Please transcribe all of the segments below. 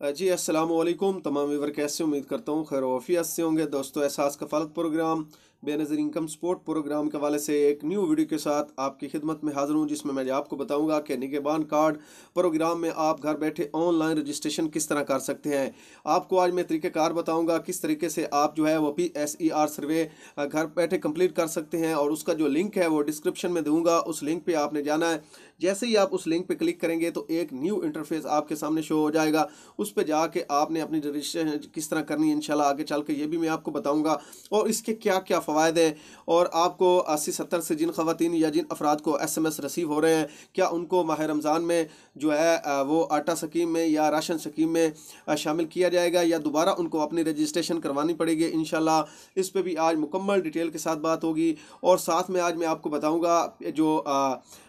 जी अस्सलाम वालेकुम तमाम व्यूअर, कैसे उम्मीद करता हूँ खैर वाफियत से होंगे। दोस्तों, Ehsaas Kafaalat programme Benazir income support programme के हवाले से एक न्यू वीडियो के साथ आपकी खिदमत में हाज़िर हूँ, जिसमें मैं आपको बताऊंगा कि निगहबान कार्ड प्रोग्राम में आप घर बैठे ऑनलाइन रजिस्ट्रेशन किस तरह कर सकते हैं। आपको आज मैं तरीक़ेकार बताऊँगा किस तरीके से आप जो है वो PSER सर्वे घर बैठे कंप्लीट कर सकते हैं, और उसका जो लिंक है वो डिस्क्रिप्शन में दूँगा। उस लिंक पर आपने जाना है। जैसे ही आप उस लिंक पर क्लिक करेंगे तो एक न्यू इंटरफेस आपके सामने शो हो जाएगा। उस पे जाके आपने अपनी रजिस्ट्रेशन किस तरह करनी है, इंशाल्लाह आगे चल के ये भी मैं आपको बताऊंगा, और इसके क्या क्या फ़वायद हैं। और आपको 80-70 से जिन ख़वातीन या जिन अफराद को SMS रिसीव हो रहे हैं, क्या उनको माह रमज़ान में जो है वो आटा स्कीम में या राशन स्कीम में शामिल किया जाएगा, या दोबारा उनको अपनी रजिस्ट्रेशन करवानी पड़ेगी। इंशाल्लाह इस पर भी आज मुकम्मल डिटेल के साथ बात होगी। और साथ में आज मैं आपको बताऊँगा जो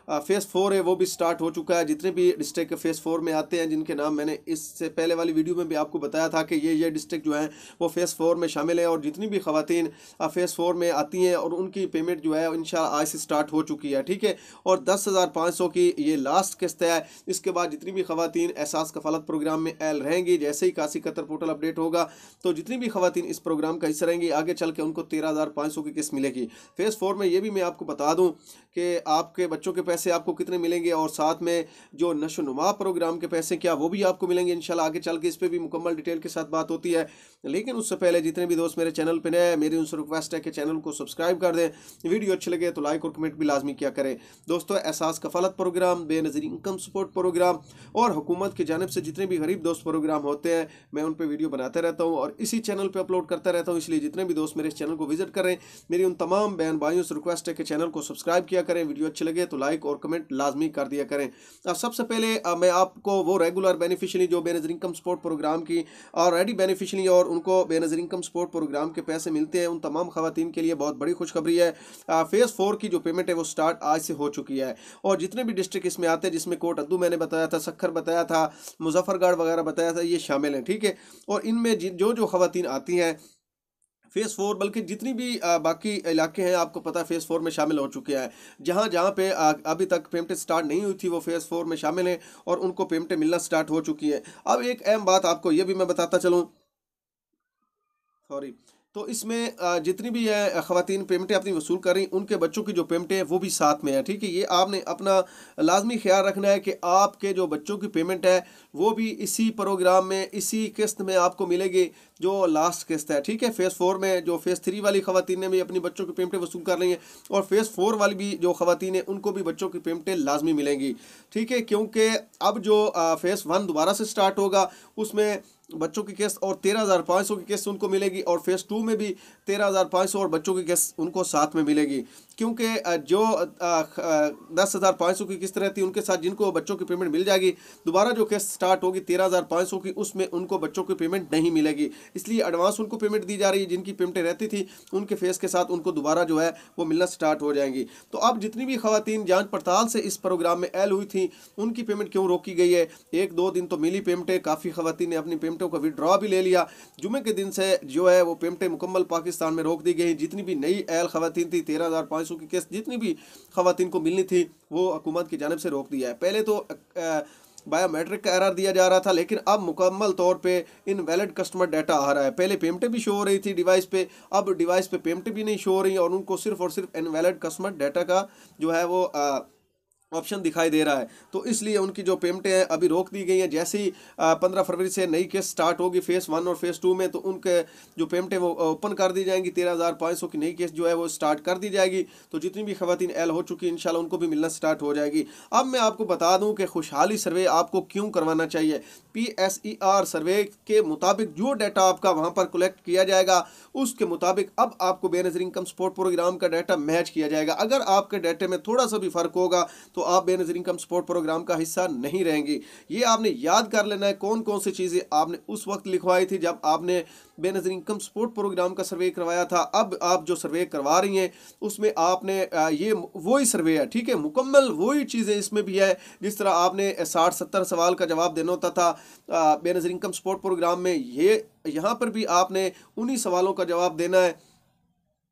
फ़ेज़ 4 है वो भी स्टार्ट हो चुका है। जितने भी डिस्ट्रिक्ट फ़ेज़ 4 में आते हैं, जिनके नाम मैंने इससे पहले वाली वीडियो में भी आपको बताया था कि ये डिस्ट्रिक्ट जो हैं वो फ़ेज़ 4 में शामिल है, और जितनी भी ख़वातीन फ़ेज़ 4 में आती हैं और उनकी पेमेंट जो है इंशाल्लाह आज से स्टार्ट हो चुकी है, ठीक है। और 10,500 की ये लास्ट किस्त है। इसके बाद जितनी भी ख़वातीन एहसास कफ़ालत प्रोग्राम में एल रहेंगी, जैसे ही कासी कतर पोर्टल अपडेट होगा तो जितनी भी ख़वातीन इस प्रोग्राम का हिस्सा रहेंगी, आगे चल के उनको 13,500 की किस्त मिलेगी। फ़ेज़ 4 में ये भी मैं आपको बता दूँ कि आपके बच्चों के पैसे आपको कितने मिलेंगे, और साथ में जो नशोनुमा प्रोग्राम के पैसे क्या वो भी आपको मिलेंगे इंशाल्लाह। आगे चल के इस पे भी मुकम्मल डिटेल के साथ बात होती है। लेकिन उससे पहले जितने भी दोस्त मेरे चैनल पे नए हैं, मेरी उनसे रिक्वेस्ट है कि चैनल को सब्सक्राइब कर दें, वीडियो अच्छी लगे तो लाइक और कमेंट भी लाजमी किया करें। दोस्तों, Ehsaas Kafaalat programme, Benazir income support programme और हुकूमत की जानिब से जितने भी गरीब दोस्त प्रोग्राम होते हैं, मैं उन पर वीडियो बनाते रहता हूँ और इसी चैनल पर अपलोड करता रहता हूँ। इसलिए जितने भी दोस्त मेरे इस चैनल को विजिट करें, मेरी उन तमाम बहन भाइयों से रिक्वेस्ट है कि चैनल को सब्सक्राइब किया करें, वीडियो अच्छी लगे तो लाइक और कमेंट लाजमी कर दिया करें। सबसे पहले मैं आपको वो रेगुलर बेनिफिशियरी जो बेनज़ीर इनकम सपोर्ट प्रोग्राम की ऑलरेडी बेनिफिशियरी और उनको बेनज़ीर इनकम सपोर्ट प्रोग्राम के पैसे मिलते हैं, उन तमाम ख़वातीन के लिए बहुत बड़ी खुशखबरी है। फ़ेज़ 4 की जो पेमेंट है वो स्टार्ट आज से हो चुकी है, और जितने भी डिस्ट्रिक्ट इसमें आते हैं, जिसमें कोट अद्दू मैंने बताया था, सक्खर बताया था, मुजफ्फरगढ़ वगैरह बताया था, ये शामिल हैं, ठीक है। और इनमें जो ख़वातीन आती हैं फ़ेज़ 4, बल्कि जितनी भी बाकी इलाके हैं आपको पता है फ़ेज़ 4 में शामिल हो चुके हैं। जहाँ जहाँ पे अभी तक पेमेंटें स्टार्ट नहीं हुई थी वो फ़ेज़ 4 में शामिल हैं, और उनको पेमेंटें मिलना स्टार्ट हो चुकी हैं। अब एक अहम बात आपको ये भी मैं बताता चलूँ, सॉरी। तो इसमें जितनी भी है ख़वातीन पेमेंटें अपनी वसूल कर रही, उनके बच्चों की जो पेमेंटें हैं वो भी साथ में है, ठीक है। ये आपने अपना लाजमी ख्याल रखना है कि आपके जो बच्चों की पेमेंट है वो भी इसी प्रोग्राम में, इसी किस्त में आपको मिलेगी जो लास्ट किस्त है, ठीक है। फ़ेज़ 4 में जो फ़ेज़ 3 वाली ख़वातीन ने भी अपनी बच्चों की पेमेंटें वसूल कर रही हैं, और फ़ेज़ 4 वाली भी जो ख़वातीन हैं उनको भी बच्चों की पेमेंटें लाजमी मिलेंगी, ठीक है। क्योंकि अब जो फ़ेज़ 1 दोबारा से स्टार्ट होगा उसमें बच्चों की किस्त और 13,500 की किस्त उनको मिलेगी, और फ़ेज़ 2 में भी 13,500 और बच्चों की किस्त उनको साथ में मिलेगी। क्योंकि जो 10,500 की किस्त रहती है उनके साथ जिनको बच्चों की पेमेंट मिल जाएगी, दोबारा जो किस्त स्टार्ट होगी 13,500 की, उसमें उनको बच्चों की पेमेंट नहीं मिलेगी। इसलिए एडवांस उनको पेमेंट दी जा रही है। जिनकी पेमेंटें रहती थी उनके फेस के साथ उनको दोबारा जो है वो मिलना स्टार्ट हो जाएंगी। तो अब जितनी भी ख़वातीन जांच पड़ताल से इस प्रोग्राम में एल हुई थी, उनकी पेमेंट क्यों रोकी गई है? 1-2 दिन तो मिली पेमेंटें, काफ़ी ख़वातीन ने अपनी पेमेंटों का विड्रॉ भी ले लिया। जुमे के दिन से जो है वो पेमेंटें मुकम्मल पाकिस्तान में रोक दी गई। जितनी भी नई एल ख़वातीन थी, 13,500 की किस्त जितनी भी ख़वातीन को मिलनी थी वो हुकूमत की जानिब से रोक दिया है। पहले तो बायोमेट्रिक का एरर दिया जा रहा था, लेकिन अब मुकम्मल तौर पे इनवैलिड कस्टमर डाटा आ रहा है। पहले पेमेंटें भी शो हो रही थी डिवाइस पे, अब डिवाइस पे पेमेंटें भी नहीं शो हो रही, और उनको सिर्फ और सिर्फ इनवैलिड कस्टमर डाटा का जो है वो ऑप्शन दिखाई दे रहा है। तो इसलिए उनकी जो पेमेंटें हैं अभी रोक दी गई हैं। जैसे ही 15 फरवरी से नई किस्त स्टार्ट होगी फ़ेज़ 1 और फ़ेज़ 2 में, तो उनके जो पेमेंटें वो ओपन कर दी जाएंगी। 13,500 की नई किस्त जो है वो स्टार्ट कर दी जाएगी। तो जितनी भी ख़वातीन एल हो चुकी इंशाल्लाह उनको भी मिलना स्टार्ट हो जाएगी। अब मैं आपको बता दूं कि खुशहाली सर्वे आपको क्यों करवाना चाहिए। PSER सर्वे के मुताबिक जो डाटा आपका वहाँ पर कलेक्ट किया जाएगा, उसके मुताबिक अब आपको बेनज़ीर इनकम सपोर्ट प्रोग्राम का डाटा मैच किया जाएगा। अगर आपके डाटे में थोड़ा सा भी फ़र्क होगा तो आप बेनज़ीर इनकम सपोर्ट प्रोग्राम का हिस्सा नहीं रहेंगी। ये आपने याद कर लेना है कौन कौन सी चीज़ें आपने उस वक्त लिखवाई थी जब आपने बेनज़ीर इनकम सपोर्ट प्रोग्राम का सर्वे करवाया था। अब आप जो सर्वे करवा रही हैं उसमें आपने ये वही सर्वे है, ठीक है। मुकम्मल वही चीज़ें इसमें भी है। जिस तरह आपने 60-70 सवाल का जवाब देना होता था बेनज़ीर इनकम सपोर्ट प्रोग्राम में, ये यहाँ पर भी आपने उन्हीं सवालों का जवाब देना है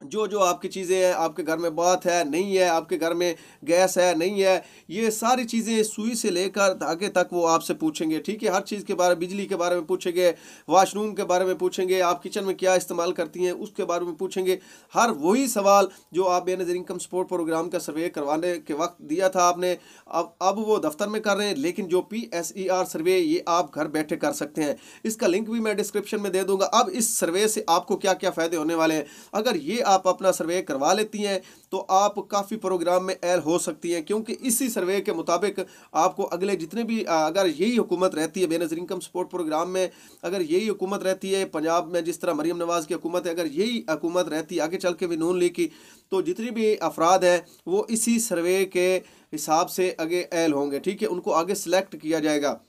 जो जो आपकी चीज़ें हैं, आपके घर में बात है नहीं है, आपके घर में गैस है नहीं है, ये सारी चीज़ें सुई से लेकर धागे तक वो आपसे पूछेंगे, ठीक है। हर चीज़ के बारे, बिजली के बारे में पूछेंगे, वॉशरूम के बारे में पूछेंगे, आप किचन में क्या इस्तेमाल करती हैं उसके बारे में पूछेंगे। हर वही सवाल जो आप बेनज़ीर इनकम सपोर्ट प्रोग्राम का सर्वे करवाने के वक्त दिया था आपने, अब वो दफ्तर में कर रहे हैं, लेकिन जो PSER सर्वे ये आप घर बैठे कर सकते हैं। इसका लिंक भी मैं डिस्क्रिप्शन में दे दूंगा। अब इस सर्वे से आपको क्या क्या फ़ायदे होने वाले हैं, अगर ये आप अपना सर्वे करवा लेती हैं तो आप काफ़ी प्रोग्राम में ऐड हो सकती हैं, क्योंकि इसी सर्वे के मुताबिक आपको अगले जितने भी अगर यही हुकूमत रहती है बेनज़ीर इनकम सपोर्ट प्रोग्राम में, अगर यही हुकूमत रहती है पंजाब में, जिस तरह मरीम नवाज़ की हुकूमत है, अगर यही हुकूमत रहती है आगे चल के भी नून लीग की, तो जितनी भी अफराद हैं वो इसी सर्वे के हिसाब से आगे ऐल होंगे, ठीक है। उनको आगे सिलेक्ट किया जाएगा।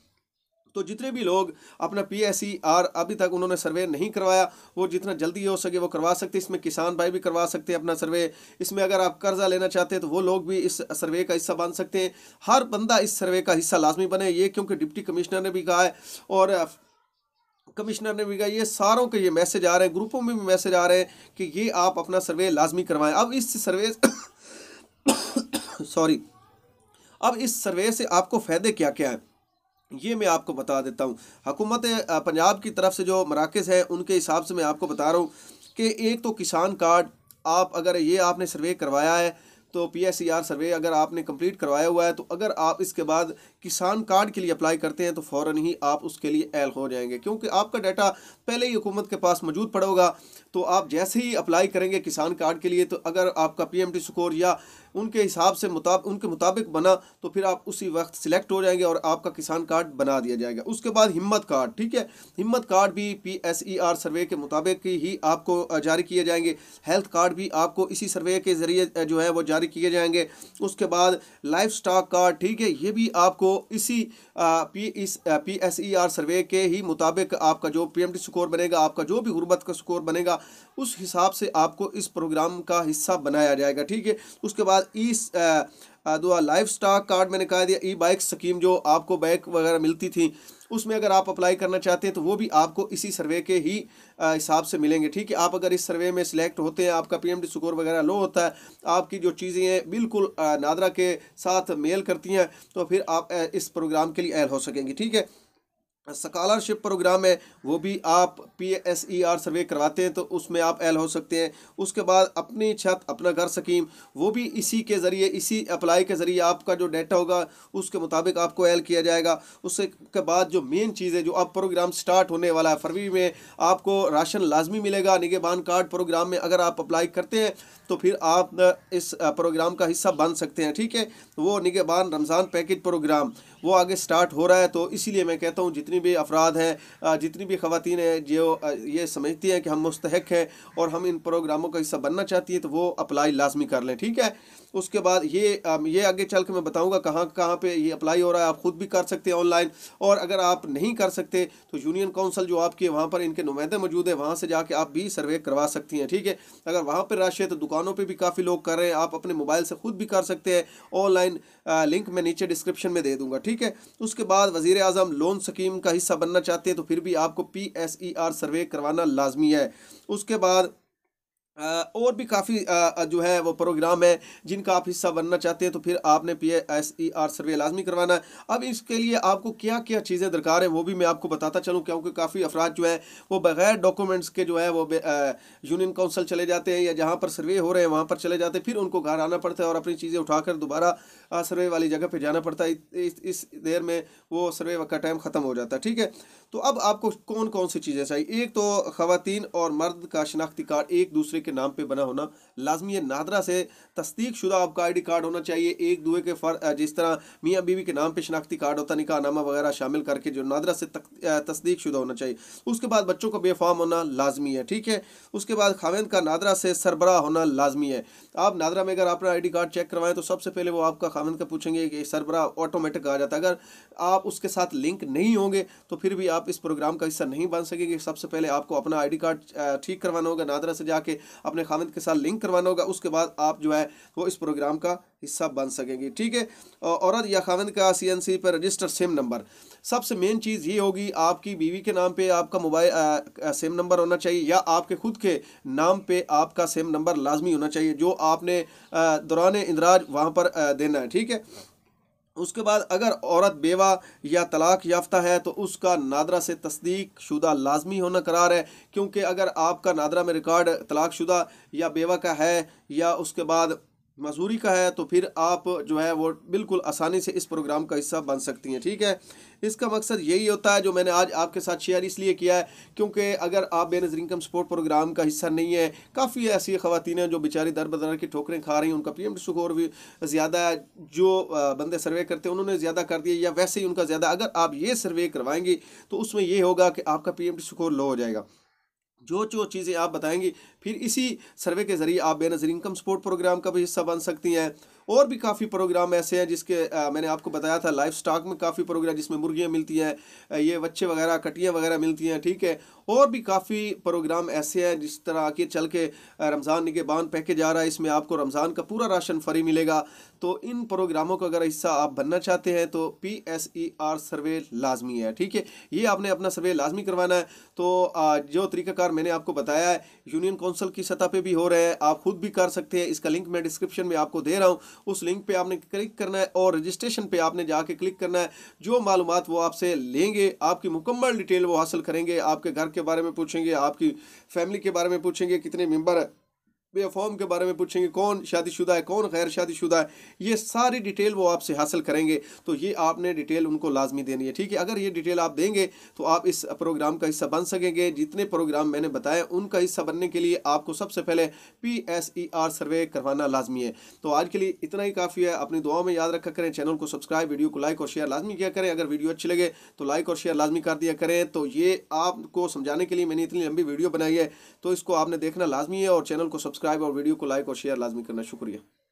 तो जितने भी लोग अपना PSER अभी तक उन्होंने सर्वे नहीं करवाया, वो जितना जल्दी हो सके वो करवा सकते हैं। इसमें किसान भाई भी करवा सकते हैं अपना सर्वे। इसमें अगर आप कर्जा लेना चाहते हैं तो वो लोग भी इस सर्वे का हिस्सा बन सकते हैं। हर बंदा इस सर्वे का हिस्सा लाजमी बने, ये क्योंकि डिप्टी कमिश्नर ने भी कहा है और कमिश्नर ने भी कहा, ये सारों के ये मैसेज आ रहे हैं, ग्रुपों में भी मैसेज आ रहे हैं कि ये आप अपना सर्वे लाजमी करवाएं। अब इस सर्वे सॉरी, अब इस सर्वे से आपको फ़ायदे क्या क्या हैं ये मैं आपको बता देता हूँ। हुकूमत पंजाब की तरफ से जो मराकज़ हैं उनके हिसाब से मैं आपको बता रहा हूँ कि एक तो किसान कार्ड, आप अगर ये आपने सर्वे करवाया है तो PSER सर्वे अगर आपने कंप्लीट करवाया हुआ है, तो अगर आप इसके बाद किसान कार्ड के लिए अप्लाई करते हैं तो फ़ौरन ही आप उसके लिए ऐल हो जाएंगे, क्योंकि आपका डाटा पहले ही हुकूमत के पास मौजूद पड़ा होगा। तो आप जैसे ही अप्लाई करेंगे किसान कार्ड के लिए, तो अगर आपका PMT स्कोर या उनके हिसाब से उनके मुताबिक बना तो फिर आप उसी वक्त सिलेक्ट हो जाएंगे और आपका किसान कार्ड बना दिया जाएगा। उसके बाद हिम्मत कार्ड, ठीक है, हिम्मत कार्ड भी PSER सर्वे के मुताबिक ही आपको जारी किए जाएंगे। हेल्थ कार्ड भी आपको इसी सर्वे के ज़रिए जो है वो जारी किए जाएंगे। उसके बाद लाइफ स्टॉक कार्ड, ठीक है, ये भी आपको इसी PSER सर्वे के ही मुताबिक आपका जो PMT स्कोर बनेगा, आपका जो भी गुर्बत का स्कोर बनेगा, उस हिसाब से आपको इस प्रोग्राम का हिस्सा बनाया जाएगा, ठीक है। उसके बाद इस दुआ लाइफ स्टॉक कार्ड मैंने कहा दिया, ई बाइक स्कीम जो आपको बाइक वगैरह मिलती थी, उसमें अगर आप अप्लाई करना चाहते हैं तो वो भी आपको इसी सर्वे के ही हिसाब से मिलेंगे, ठीक है। आप अगर इस सर्वे में सिलेक्ट होते हैं, आपका PMT स्कोर वगैरह लो होता है, आपकी जो चीज़ें हैं बिल्कुल नादरा के साथ मेल करती हैं, तो फिर आप इस प्रोग्राम के लिए ऐड हो सकेंगे, ठीक है। स्कॉलरशिप प्रोग्राम है वो भी आप PSER सर्वे करवाते हैं तो उसमें आप ऐल हो सकते हैं। उसके बाद अपनी छत अपना घर स्कीम, वो भी इसी के ज़रिए, इसी अप्लाई के ज़रिए आपका जो डाटा होगा उसके मुताबिक आपको ऐल किया जाएगा। उसके बाद जो मेन चीज़ है, जो अब प्रोग्राम स्टार्ट होने वाला है फरवरी में, आपको राशन लाजमी मिलेगा निगहबान कार्ड प्रोग्राम में। अगर आप अप्लाई करते हैं तो फिर आप इस प्रोग्राम का हिस्सा बन सकते हैं, ठीक है। वो निगहबान रमज़ान पैकेज प्रोग्राम वो आगे स्टार्ट हो रहा है, तो इसीलिए मैं कहता हूँ जितनी भी अफराद हैं, जितनी भी ख़वातीन हैं जो ये समझती हैं कि हम मुस्तहक हैं और हम इन प्रोग्रामों का हिस्सा बनना चाहती हैं, तो वो अप्लाई लाजमी कर लें, ठीक है। उसके बाद ये आगे चल के मैं बताऊँगा कहाँ कहाँ पे ये अप्लाई हो रहा है, आप ख़ुद भी कर सकते हैं ऑनलाइन। और अगर आप नहीं कर सकते तो यूनियन काउंसिल जो आपकी है वहाँ पर इनके नुमाइंदे मौजूद है, वहाँ से जाके आप भी सर्वे करवा सकती हैं, ठीक है। अगर वहाँ पर रश है तो दुकानों पे भी काफ़ी लोग कर रहे हैं, आप अपने मोबाइल से खुद भी कर सकते हैं ऑनलाइन। लिंक मैं नीचे डिस्क्रिप्शन में दे दूंगा, ठीक है। उसके बाद वज़ीर आज़म लोन स्कीम का हिस्सा बनना चाहते हैं तो फिर भी आपको PSER सर्वे करवाना लाजमी है। उसके बाद और भी काफ़ी जो है वो प्रोग्राम है जिनका आप हिस्सा बनना चाहते हैं, तो फिर आपने PSER सर्वे लाजमी करवाना है। अब इसके लिए आपको क्या क्या चीज़ें दरकार हैं वो भी मैं आपको बताता चलूँ, क्योंकि काफ़ी अफराद जो है वो बग़ैर डॉक्यूमेंट्स के जो है वो यूनियन काउंसिल चले जाते हैं या जहाँ पर सर्वे हो रहे हैं वहाँ पर चले जाते हैं, फिर उनको घर आना पड़ता है और अपनी चीज़ें उठाकर दोबारा सर्वे वाली जगह पर जाना पड़ता है। इस देर में वो सर्वे का टाइम ख़त्म हो जाता है, ठीक है। तो अब आपको कौन कौन सी चीज़ें चाहिए, एक तो ख़वातीन और मर्द का शनाख्ती कार्ड एक दूसरे के नाम पे बना होना लाजमी है। नादरा से तस्दीक शुदा आपका ID कार्ड होना चाहिए, एक दूसरे के जिस तरह मियाँ बीवी के नाम पे शनाख्ती कार्ड होता, निकाहनामा वगैरह शामिल करके जो नादरा से तस्दीक शुदा होना चाहिए। उसके बाद बच्चों का बेफाम होना लाजमी है, ठीक है। उसके बाद खाविंद का नादरा से सरबराह होना लाजमी है। आप नादरा में अगर अपना ID कार्ड चेक करवाएं तो सबसे पहले वो आपका खाविंद का पूछेंगे कि सरबराह ऑटोमेटिक आ जाता है। अगर आप उसके साथ लिंक नहीं होंगे तो फिर भी आप इस प्रोग्राम का हिस्सा नहीं बन सकेंगे। सबसे पहले आपको अपना ID कार्ड ठीक करवाना होगा नादरा से जाके, अपने खाविंद के साथ लिंक करवाना होगा, उसके बाद आप जो है वो इस प्रोग्राम का हिस्सा बन सकेंगे। ठीक है, औरत या खाविंद का CNC पर रजिस्टर्ड सिम नंबर, सबसे मेन चीज़ ये होगी आपकी बीवी के नाम पे आपका मोबाइल सिम नंबर होना चाहिए, या आपके खुद के नाम पे आपका सिम नंबर लाजमी होना चाहिए, जो आपने दौरान इंदराज वहाँ पर देना है। ठीक है, उसके बाद अगर औरत बेवा या तलाक याफ्ता है तो उसका नादरा से तस्दीक शुदा लाजमी होना करार है, क्योंकि अगर आपका नादरा में रिकॉर्ड तलाकशुदा या बेवा का है या उसके बाद मजदूरी का है तो फिर आप जो है वो बिल्कुल आसानी से इस प्रोग्राम का हिस्सा बन सकती हैं। ठीक है, इसका मकसद यही होता है जो मैंने आज आपके साथ शेयर इसलिए किया है क्योंकि अगर आप बेनज़ीर इनकम सपोर्ट प्रोग्राम का हिस्सा नहीं है, काफ़ी ऐसी ख़वातीन हैं जो बेचारी दर बदर की ठोकरें खा रही हैं, उनका PMT स्कोर भी ज़्यादा है, जो बंदे सर्वे करते हैं उन्होंने ज़्यादा कर दिया या वैसे ही उनका ज़्यादा, अगर आप ये सर्वे करवाएंगी तो उसमें ये होगा कि आपका PMT स्कोर लो हो जाएगा। जो चीज़ें आप बताएंगी फिर इसी सर्वे के ज़रिए आप बेनज़ीर इनकम सपोर्ट प्रोग्राम का भी हिस्सा बन सकती हैं। और भी काफ़ी प्रोग्राम ऐसे हैं जिसके मैंने आपको बताया था, लाइफ स्टॉक में काफ़ी प्रोग्राम जिसमें मुर्गियाँ मिलती हैं, ये बच्चे वगैरह कटियाँ वगैरह मिलती हैं। ठीक है, और भी काफ़ी प्रोग्राम ऐसे हैं जिस तरह के चल के रमज़ान निगहबान पैकेज आ रहा है, इसमें आपको रमज़ान का पूरा राशन फ्री मिलेगा। तो इन प्रोग्रामों का अगर हिस्सा आप बनना चाहते हैं तो PSER सर्वे लाजमी है। ठीक है, ये आपने अपना सर्वे लाजमी करवाना है। तो जो तरीकाकार मैंने आपको बताया है यूनियन काउंसिल की सतह पे भी हो रहे हैं, आप खुद भी कर सकते हैं। इसका लिंक मैं डिस्क्रिप्शन में आपको दे रहा हूँ, उस लिंक पे आपने क्लिक करना है और रजिस्ट्रेशन पे आपने जाके क्लिक करना है। जो मालूमात वो आपसे लेंगे, आपकी मुकम्मल डिटेल वो हासिल करेंगे, आपके घर के बारे में पूछेंगे, आपकी फैमिली के बारे में पूछेंगे, कितने मेंबर है, फॉर्म के बारे में पूछेंगे, कौन शादीशुदा है कौन गैर शादीशुदा है, ये सारी डिटेल वो आपसे हासिल करेंगे। तो ये आपने डिटेल उनको लाजमी देनी है। ठीक है, अगर ये डिटेल आप देंगे तो आप इस प्रोग्राम का हिस्सा बन सकेंगे। जितने प्रोग्राम मैंने बताए उनका हिस्सा बनने के लिए आपको सबसे पहले PSER सर्वे करवाना लाजमी है। तो आज के लिए इतना ही काफ़ी है। अपनी दुआओं में याद रखा करें, चैनल को सब्सक्राइब, वीडियो को लाइक और शेयर लाजमी किया करें। अगर वीडियो अच्छी लगे तो लाइक और शेयर लाजमी कर दिया करें। तो ये आपको समझाने के लिए मैंने इतनी लंबी वीडियो बनाई है, तो इसको आपने देखना लाजमी है और चैनल को सब्सक्राइब और वीडियो को लाइक और शेयर लाजमी करना। शुक्रिया।